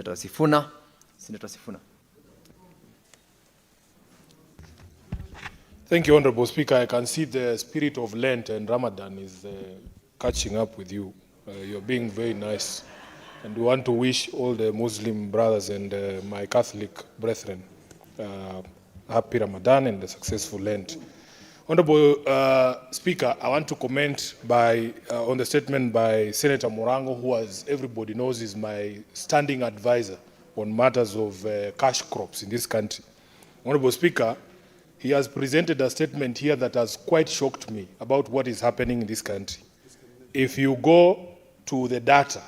Senator Sifuna. Senator Sifuna. Thank you, Honorable Speaker. I can see the spirit of Lent and Ramadan is catching up with you. You're being very nice. And we want to wish all the Muslim brothers and my Catholic brethren happy Ramadan and a successful Lent. Honorable Speaker, I want to comment on the statement by Senator Morango, who, as everybody knows, is my standing advisor on matters of cash crops in this country. Honorable Speaker, he has presented a statement here that has quite shocked me about what is happening in this country. If you go to the data,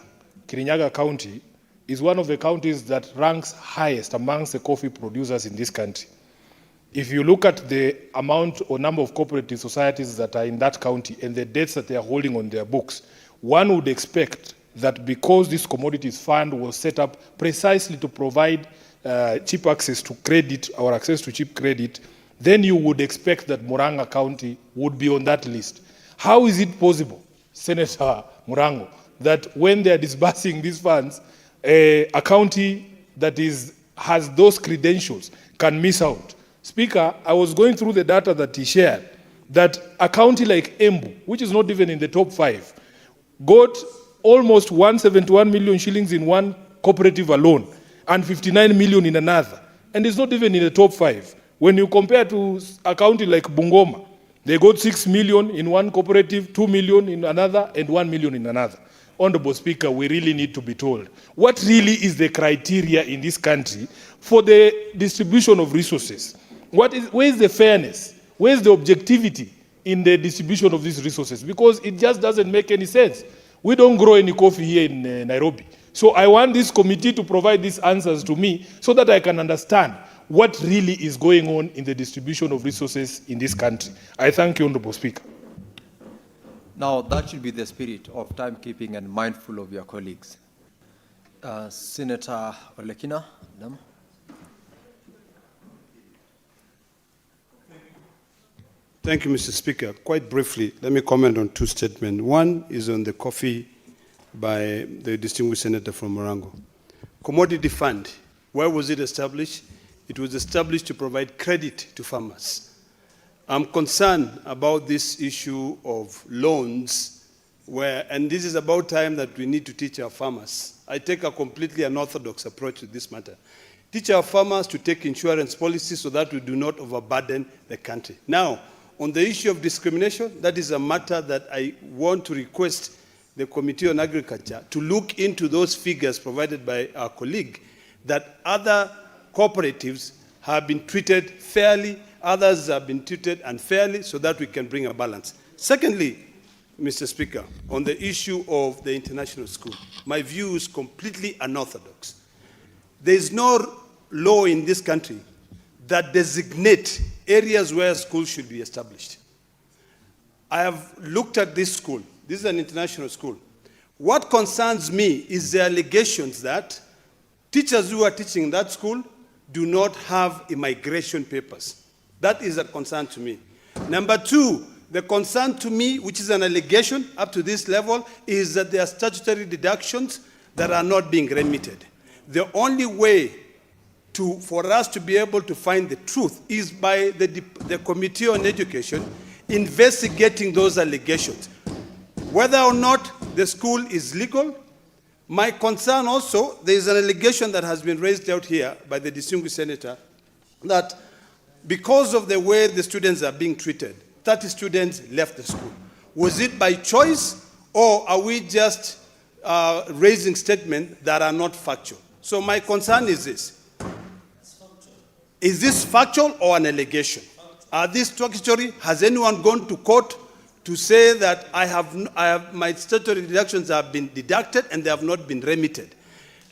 Kirinyaga County is one of the counties that ranks highest amongst the coffee producers in this country. If you look at the amount or number of cooperative societies that are in that county and the debts that they are holding on their books, one would expect that because this commodities fund was set up precisely to provide cheap access to credit or access to cheap credit, then you would expect that Murang'a County would be on that list. How is it possible, Senator Morango, that when they are disbursing these funds, a county that has those credentials can miss out? Speaker, I was going through the data that he shared, that a county like Embu, which is not even in the top 5, got almost 171 million shillings in one cooperative alone and 59 million in another, and it's not even in the top 5. When you compare to a county like Bungoma, they got 6 million in one cooperative, 2 million in another, and 1 million in another. Honorable Speaker, we really need to be told what really is the criteria in this country for the distribution of resources. Where is the fairness? Where is the objectivity in the distribution of these resources? Because it just doesn't make any sense. We don't grow any coffee here in Nairobi. So I want this committee to provide these answers to me so that I can understand what really is going on in the distribution of resources in this country. I thank you, Honorable Speaker. Now, that should be the spirit of timekeeping and mindful of your colleagues. Senator Olekina, madam. Thank you, Mr. Speaker. Quite briefly, let me comment on 2 statements. One is on the coffee by the distinguished senator from Morango. Commodity Fund, where was it established? It was established to provide credit to farmers. I'm concerned about this issue of loans, and this is about time that we need to teach our farmers. I take a completely unorthodox approach to this matter. Teach our farmers to take insurance policies so that we do not overburden the country. Now, on the issue of discrimination, that is a matter that I want to request the Committee on Agriculture to look into those figures provided by our colleague, that other cooperatives have been treated fairly, others have been treated unfairly, so that we can bring a balance. Secondly, Mr. Speaker, on the issue of the international school, my view is completely unorthodox. There is no law in this country that designate areas where schools should be established. I have looked at this school. This is an international school. What concerns me is the allegations that teachers who are teaching in that school do not have immigration papers. That is a concern to me. Number 2, the concern to me, which is an allegation up to this level, is that there are statutory deductions that are not being remitted. The only way for us to be able to find the truth is by the Committee on Education investigating those allegations. Whether or not the school is legal, my concern also, there is an allegation that has been raised out here by the distinguished senator that because of the way the students are being treated, 30 students left the school. Was it by choice, or are we just raising statements that are not factual? So my concern is this. Is this factual or an allegation? Are these statutory? Has anyone gone to court to say that my statutory deductions have been deducted and they have not been remitted?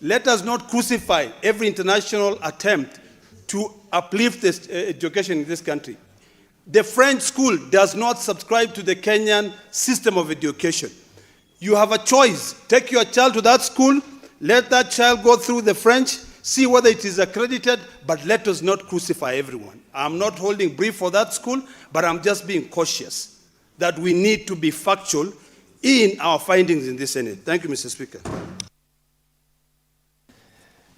Let us not crucify every international attempt to uplift this education in this country. The French school does not subscribe to the Kenyan system of education. You have a choice. Take your child to that school, let that child go through the French, see whether it is accredited, but let us not crucify everyone. I'm not holding brief for that school, but I'm just being cautious that we need to be factual in our findings in this Senate. Thank you, Mr. Speaker.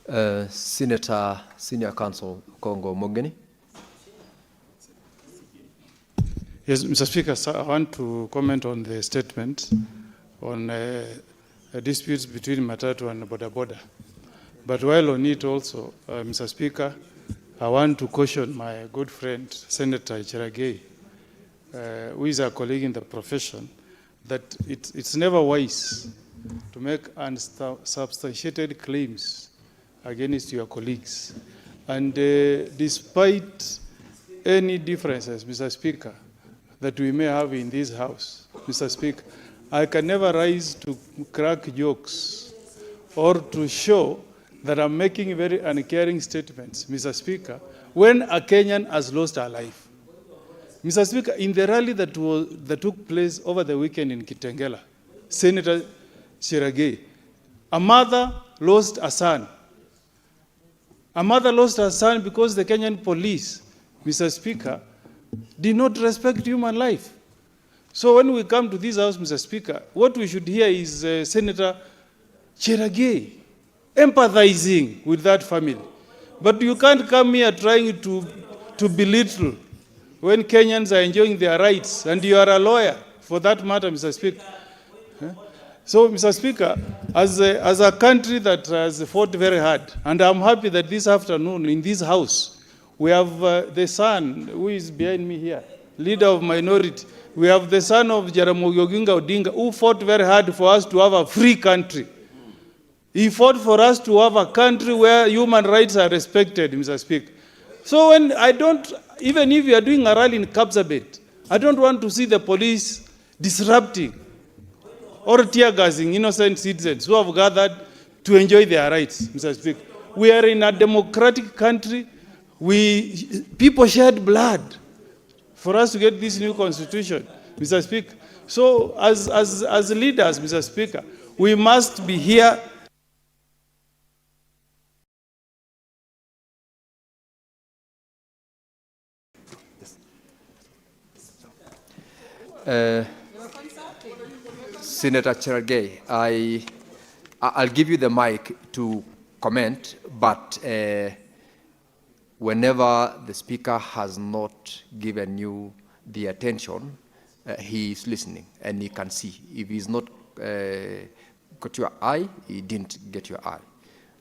Senator, Senior Counsel Kongo Mogeni. Yes, Mr. Speaker, sir, I want to comment on the statement on disputes between Matatu and Boda Boda. But while on it also, Mr. Speaker, I want to caution my good friend, Senator Cheragei, who is a colleague in the profession, that it's never wise to make unsubstantiated claims against your colleagues. And despite any differences, Mr. Speaker, that we may have in this house, Mr. Speaker, I can never rise to crack jokes or to show that I'm making very uncaring statements, Mr. Speaker, when a Kenyan has lost her life. Mr. Speaker, in the rally that took place over the weekend in Kitengela, Senator Cheragei, a mother lost a son. A mother lost her son because the Kenyan police, Mr. Speaker, did not respect human life. So when we come to this house, Mr. Speaker, what we should hear is Senator Cheragei empathizing with that family. But you can't come here trying to belittle when Kenyans are enjoying their rights, and you are a lawyer for that matter, Mr. Speaker. So, Mr. Speaker, as a country that has fought very hard, and I'm happy that this afternoon in this house, we have the son who is behind me here, leader of minority. We have the son of Jaramogi Oginga Odinga, who fought very hard for us to have a free country. He fought for us to have a country where human rights are respected, Mr. Speaker. So when even if you are doing a rally in Kapsabet, I don't want to see the police disrupting or tear gassing innocent citizens who have gathered to enjoy their rights, Mr. Speaker. We are in a democratic country. People shed blood for us to get this new constitution, Mr. Speaker. So as leaders, Mr. Speaker, we must be here. Senator Cheragei, I'll give you the mic to comment, but whenever the speaker has not given you the attention, he is listening and he can see. If he's not got your eye, he didn't get your eye.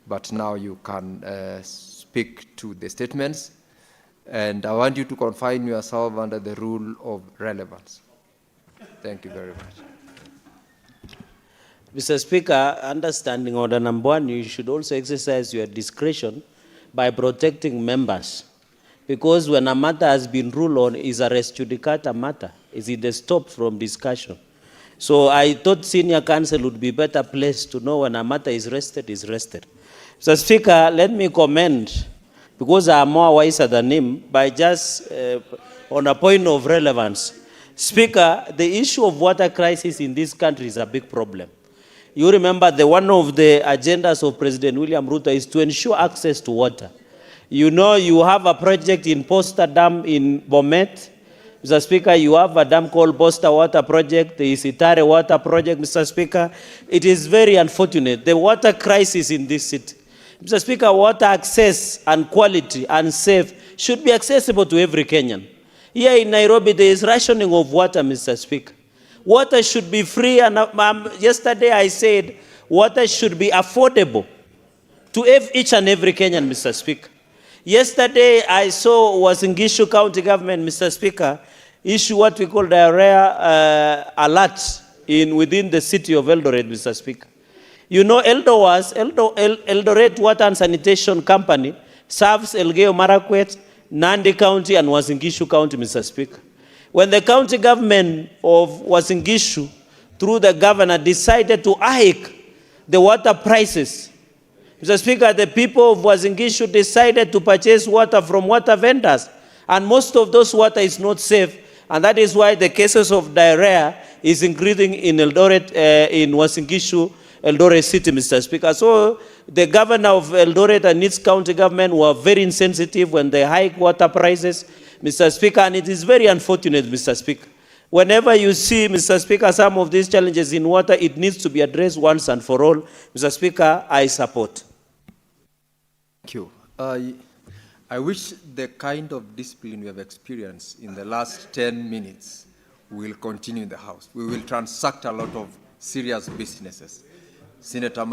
But now you can speak to the statements, and I want you to confine yourself under the rule of relevance. Thank you very much. Mr. Speaker, understanding order number 1, you should also exercise your discretion by protecting members. Because when a matter has been ruled on, is a res judicata matter. Is it stopped from discussion? So I thought senior counsel would be better placed to know when a matter is rested, is rested. Mr. Speaker, let me comment, because I am more wiser than him, by just on a point of relevance. Speaker, the issue of water crisis in this country is a big problem. You remember one of the agendas of President William Ruto is to ensure access to water. You know, you have a project in Posta Dam in Bomet. Mr. Speaker, you have a dam called Posta Water Project, the Isitare Water Project, Mr. Speaker. It is very unfortunate, the water crisis in this city. Mr. Speaker, water access and quality and safe should be accessible to every Kenyan. Here in Nairobi, there is rationing of water, Mr. Speaker. Water should be free, and yesterday I said water should be affordable to each and every Kenyan, Mr. Speaker. Yesterday I saw Uasin Gishu County Government, Mr. Speaker, issue what we call diarrhea alert within the city of Eldoret, Mr. Speaker. You know, Eldoret Water and Sanitation Company serves Elgeyo Marakwet, Nandi County, and Uasin Gishu County, Mr. Speaker. When the county government of Uasin Gishu, through the governor, decided to hike the water prices, Mr. Speaker, the people of Uasin Gishu decided to purchase water from water vendors, and most of those water is not safe, and that is why the cases of diarrhea is increasing in Eldoret, in Uasin Gishu, Eldoret City, Mr. Speaker. So the governor of Eldoret and its county government were very insensitive when they hike water prices, Mr. Speaker, and it is very unfortunate, Mr. Speaker. Whenever you see, Mr. Speaker, some of these challenges in water, it needs to be addressed once and for all. Mr. Speaker, I support. Thank you. I wish the kind of discipline we have experienced in the last 10 minutes will continue in the House. We will transact a lot of serious businesses. Senator